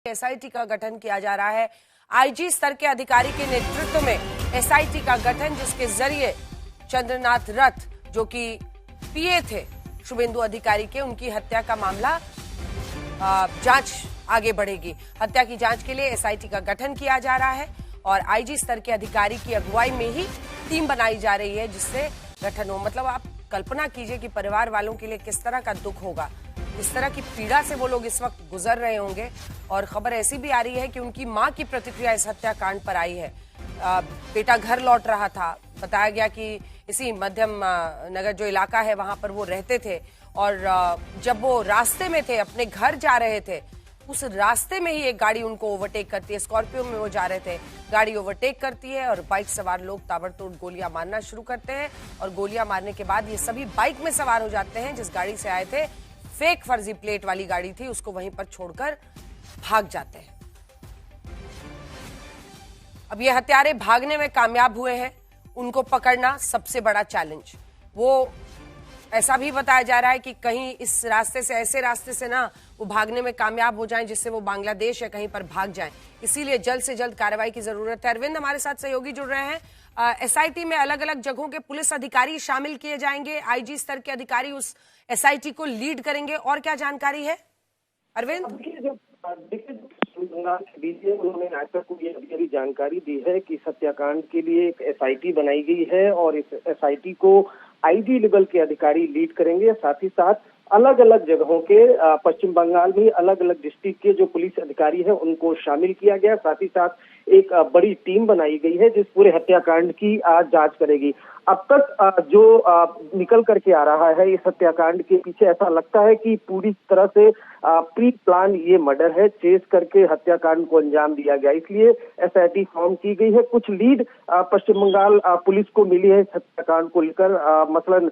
SIT का गठन किया जा रहा है। आईजी स्तर के अधिकारी के नेतृत्व में एसआईटी का गठन, जिसके जरिए चंद्रनाथ रथ, जो कि पीए थे शुभेंदु अधिकारी के, उनकी हत्या का मामला जांच आगे बढ़ेगी। हत्या की जांच के लिए एसआईटी का गठन किया जा रहा है और आईजी स्तर के अधिकारी की अगुवाई में ही टीम बनाई जा रही है, जिससे गठन हो। मतलब आप कल्पना कीजिए कि परिवार वालों के लिए किस तरह का दुख होगा, इस तरह की पीड़ा से वो लोग इस वक्त गुजर रहे होंगे। और खबर ऐसी भी आ रही है कि उनकी मां की प्रतिक्रिया इस हत्याकांड पर आई है। बेटा घर लौट रहा था, बताया गया कि इसी मध्यम नगर जो इलाका है वहां पर वो रहते थे, और जब वो रास्ते में थे, अपने घर जा रहे थे, उस रास्ते में ही एक गाड़ी उनको ओवरटेक करती है। स्कॉर्पियो में वो जा रहे थे, गाड़ी ओवरटेक करती है और बाइक सवार लोग ताबड़तोड़ गोलियां मारना शुरू करते हैं। और गोलियां मारने के बाद ये सभी बाइक में सवार हो जाते हैं। जिस गाड़ी से आए थे, फेक फर्जी प्लेट वाली गाड़ी थी, उसको वहीं पर छोड़कर भाग जाते हैं। अब ये हत्यारे भागने में कामयाब हुए हैं, उनको पकड़ना सबसे बड़ा चैलेंज। वो ऐसा भी बताया जा रहा है कि कहीं इस रास्ते से, ऐसे रास्ते से ना वो भागने में कामयाब हो जाएं जिससे वो बांग्लादेश या कहीं पर भाग जाएं। इसीलिए जल्द से जल्द कार्रवाई की जरूरत है। अरविंद हमारे साथ सहयोगी जुड़ रहे हैं। एसआईटी में अलग अलग जगहों के पुलिस अधिकारी शामिल किए जाएंगे, आईजी स्तर के अधिकारी उस एसआईटी को लीड करेंगे, और क्या जानकारी है अरविंद? बंगाल के डीजी उन्होंने आज तक को ये अभी जानकारी दी है कि हत्याकांड के लिए एक एसआईटी बनाई गई है और इस एसआईटी को आईजी लेवल के अधिकारी लीड करेंगे। साथ ही साथ अलग अलग जगहों के पश्चिम बंगाल में अलग अलग डिस्ट्रिक्ट के जो पुलिस अधिकारी हैं उनको शामिल किया गया। साथ ही साथ एक बड़ी टीम बनाई गई है जिस पूरे हत्याकांड की आज जांच करेगी। अब तक जो निकल करके आ रहा है इस हत्याकांड के पीछे, ऐसा लगता है कि पूरी तरह से प्री प्लान ये मर्डर है, चेस करके हत्याकांड को अंजाम दिया गया, इसलिए एसआईटी फॉर्म की गई है। कुछ लीड पश्चिम बंगाल पुलिस को मिली है इस हत्याकांड को लेकर, मसलन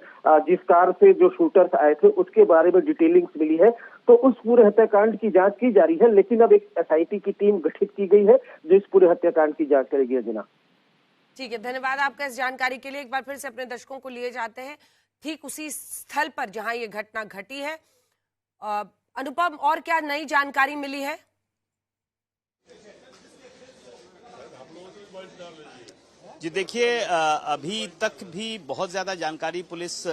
जिस कार से जो शूटर्स आए थे उसके बारे में डिटेलिंग्स मिली है, तो उस पूरे हत्याकांड की जांच की जा रही है। लेकिन अब एक एसआईटी की टीम गठित की गई है जो इस पूरे हत्याकांड की जांच करेगी। अंजना, ठीक है, धन्यवाद आपका इस जानकारी के लिए। एक बार फिर से अपने दर्शकों को लिए जाते हैं ठीक उसी स्थल पर जहां ये घटना घटी है। अनुपम, और क्या नई जानकारी मिली है? जी देखिए, अभी तक भी बहुत ज्यादा जानकारी पुलिस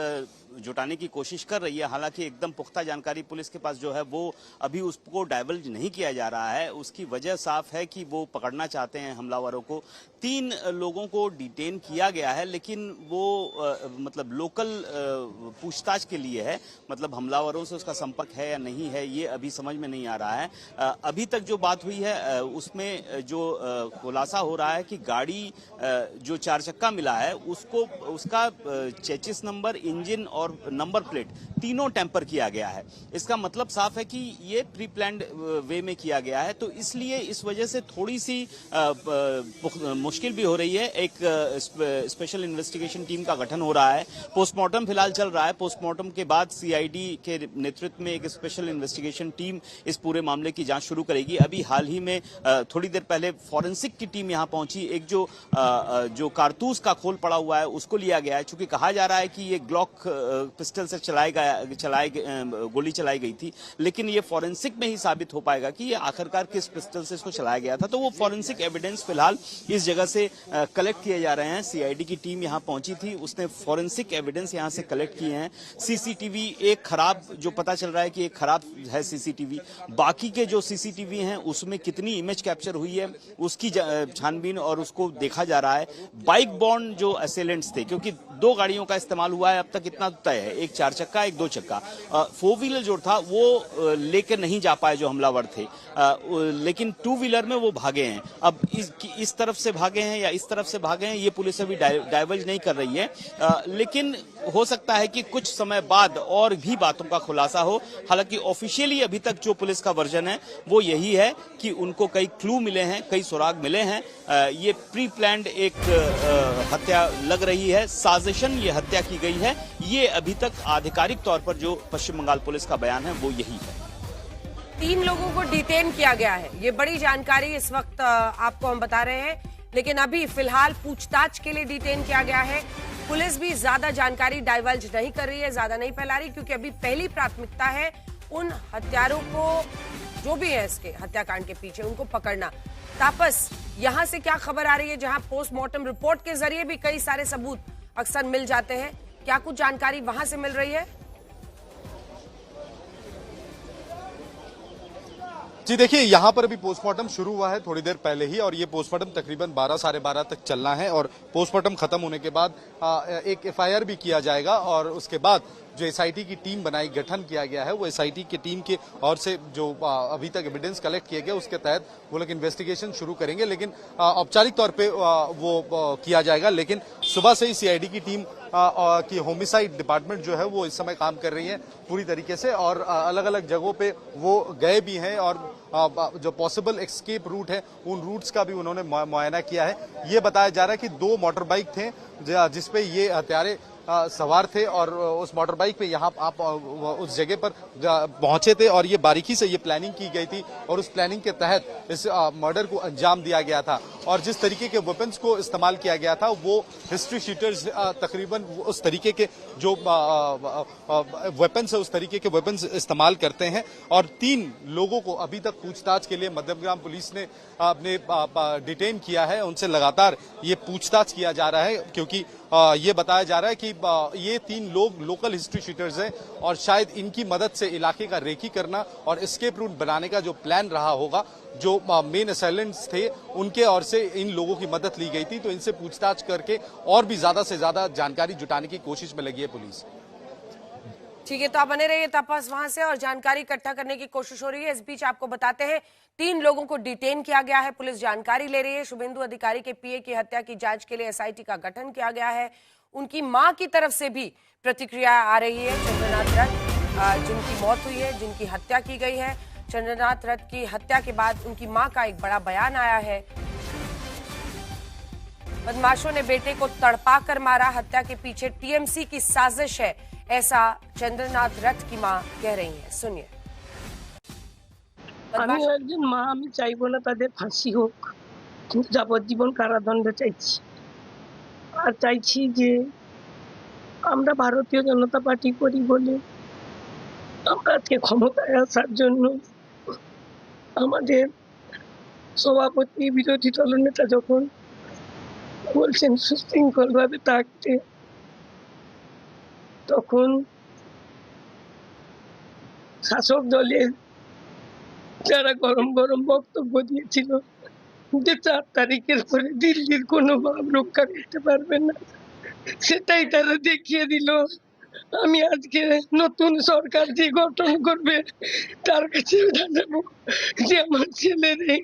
जुटाने की कोशिश कर रही है। हालांकि एकदम पुख्ता जानकारी पुलिस के पास जो है वो अभी उसको डाइवर्ज नहीं किया जा रहा है। उसकी वजह साफ है कि वो पकड़ना चाहते हैं हमलावरों को। 3 लोगों को डिटेन किया गया है, लेकिन वो मतलब लोकल पूछताछ के लिए है। मतलब हमलावरों से उसका संपर्क है या नहीं है, ये अभी समझ में नहीं आ रहा है। अभी तक जो बात हुई है उसमें जो खुलासा हो रहा है कि गाड़ी जो 4 चक्का मिला है उसका चेचिस नंबर, इंजन और नंबर प्लेट तीनों टेम्पर किया गया है। इसका मतलब साफ है कि ये प्री प्लान्ड वे में किया गया है, तो इसलिए इस वजह से थोड़ी सी मुश्किल भी हो रही है। एक स्पेशल इन्वेस्टिगेशन टीम का गठन हो रहा है। पोस्टमार्टम फिलहाल चल रहा है। पोस्टमार्टम के बाद सीआईडी के नेतृत्व में एक स्पेशल इन्वेस्टिगेशन टीम इस पूरे मामले की जांच शुरू करेगी। अभी हाल ही में थोड़ी देर पहले फॉरेंसिक की टीम यहां पहुंची। एक जो कारतूस का खोल पड़ा हुआ है उसको लिया गया है, चूंकि कहा जा रहा है कि ये ग्लॉक पिस्टल से गोली चलाई गई थी, लेकिन ये फॉरेंसिक में ही साबित हो पाएगा कि ये आखिरकार किस पिस्टल से इसको चलाया गया था। तो वो फॉरेंसिक एविडेंस फिलहाल इस जगह से कलेक्ट किए जा रहे हैं। सीआईडी की टीम यहां पहुंची थी, उसने फॉरेंसिक एविडेंस यहां से कलेक्ट किए हैं। सीसीटीवी एक खराब, जो पता चल रहा है कि एक खराब है सीसीटीवी। बाकी के जो सीसीटीवी हैं उसमें कितनी इमेज कैप्चर हुई है उसकी छानबीन और उसको देखा जा रहा है। बाइक बॉर्न जो असेलेंट्स थे, क्योंकि 2 गाड़ियों का इस्तेमाल हुआ है अब तक, इतना तय है, एक 4 चक्का एक 2 चक्का। 4 व्हीलर जो था वो लेकर नहीं जा पाए जो हमलावर थे, लेकिन 2 व्हीलर में वो भागे हैं। अब इस तरफ से भागे हैं या इस तरफ से भागे हैं ये पुलिस अभी डाइवर्ज नहीं कर रही है, लेकिन हो सकता है कि कुछ समय बाद और भी बातों का खुलासा हो। हालांकि ऑफिशियली अभी तक जो पुलिस का वर्जन है वो यही है कि उनको कई क्लू मिले हैं, कई सुराग मिले हैं। ये प्री प्लान्ड एक हत्या लग रही है, साजिशन ये हत्या की गई है। ये अभी तक आधिकारिक तौर पर जो पश्चिम बंगाल पुलिस का बयान है वो यही है। 3 लोगों को डिटेन किया गया है, ये बड़ी जानकारी इस वक्त आपको हम बता रहे हैं। लेकिन अभी फिलहाल पूछताछ के लिए डिटेन किया गया है। पुलिस भी ज्यादा जानकारी डाइवर्ज नहीं कर रही है, ज्यादा नहीं फैला रही, क्योंकि अभी पहली प्राथमिकता है उन हत्यारों को, जो भी है इसके हत्याकांड के पीछे, उनको पकड़ना। तापस, यहां से क्या खबर आ रही है, जहां पोस्टमार्टम रिपोर्ट के जरिए भी कई सारे सबूत अक्सर मिल जाते हैं, क्या कुछ जानकारी वहां से मिल रही है? जी देखिए, यहाँ पर अभी पोस्टमार्टम शुरू हुआ है थोड़ी देर पहले ही, और ये पोस्टमार्टम तकरीबन 12 साढ़े 12 तक चलना है, और पोस्टमार्टम खत्म होने के बाद एक एफआईआर भी किया जाएगा, और उसके बाद जो एसआईटी की टीम गठन किया गया है, वो एसआईटी की टीम के और से जो अभी तक एविडेंस कलेक्ट किया गया उसके तहत वो लोग इन्वेस्टिगेशन शुरू करेंगे। लेकिन औपचारिक तौर पे वो किया जाएगा। लेकिन सुबह से ही सीआईडी की टीम की होमिसाइड डिपार्टमेंट जो है वो इस समय काम कर रही है पूरी तरीके से, और अलग अलग जगहों पे वो गए भी हैं, और जो पॉसिबल एस्केप रूट है उन रूट्स का भी उन्होंने मुआयना किया है। ये बताया जा रहा है कि 2 मोटर बाइक थे जिसपे ये हत्यारे सवार थे, और उस मोटर बाइक पे यहाँ आप उस जगह पर पहुंचे थे, और ये बारीकी से ये प्लानिंग की गई थी, और उस प्लानिंग के तहत इस मर्डर को अंजाम दिया गया था। और जिस तरीके के वेपन्स को इस्तेमाल किया गया था वो हिस्ट्री शीटर्स तकरीबन उस तरीके के जो वेपन्स है उस तरीके के वेपन्स इस्तेमाल करते हैं। और 3 लोगों को अभी तक पूछताछ के लिए मध्यमग्राम पुलिस ने अपने डिटेन किया है। उनसे लगातार ये पूछताछ किया जा रहा है, क्योंकि ये बताया जा रहा है कि ये 3 लोग लोकल हिस्ट्री शीटर्स हैं, और शायद इनकी मदद से इलाके का रेकी करना और एस्केप रूट बनाने का जो प्लान रहा होगा, जो मेन असैलेंट्स थे उनके ओर से इन लोगों की मदद ली गई थी। तो इनसे पूछताछ करके और भी ज्यादा से ज्यादा जानकारी जुटाने की कोशिश में लगी है पुलिस। ठीक है, तो आप बने रहिए तपस वहां से, और जानकारी इकट्ठा करने की कोशिश हो रही है। इस बीच आपको बताते हैं 3 लोगों को डिटेन किया गया है, पुलिस जानकारी ले रही है। शुभेंदु अधिकारी के पीए की हत्या की जांच के लिए एसआईटी का गठन किया गया है। उनकी मां की तरफ से भी प्रतिक्रिया आ रही है। चंद्रनाथ रथ जिनकी मौत हुई है, जिनकी हत्या की गई है, चंद्रनाथ रथ की हत्या के बाद उनकी मां का एक बड़ा बयान आया है। बदमाशों ने बेटे को तड़पा कर मारा, हत्या के पीछे टीएमसी की साजिश है, ऐसा चंद्रनाथ रथ की मां कह रही है। सुनिए। আমি একজন মা, আমি চাইবো না তাদের ফাঁসি হোক, কিন্তু যাবজ্জীবন কারাদণ্ড চাইছি। আর চাইছি যে আমরা ভারতীয় জনতা পার্টি করি বলে আমরা আজকে ক্ষমতায় আসার জন্য আমাদের সভাপতি বিরোধী দলনেতা যখন বলছেন সুশৃঙ্খলভাবে থাকতে, তখন শাসক দলের যারা গরম গরম বক্তব্য দিয়েছিল যে 4 তারিখের পরে দিল্লির কোনো ভাব রক্ষা করতে পারবে না, সেটাই তারা দেখিয়ে দিল। আমি আজকে নতুন সরকার যে গঠন করবে তার কাছে জানাবো যে আমার ছেলের এই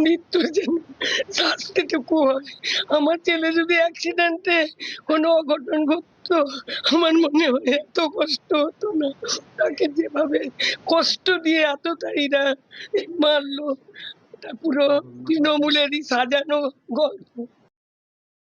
মৃত্যুর জন্য শাস্তিটুকু হয়। আমার ছেলে যদি অ্যাক্সিডেন্টে কোনো অঘটন ঘটতো, আমার মনে হয় এত কষ্ট হতো না। তাকে যেভাবে কষ্ট দিয়ে এতটাইরা মারলো, এটা পুরো তৃণমূলেরই সাজানো গল্প।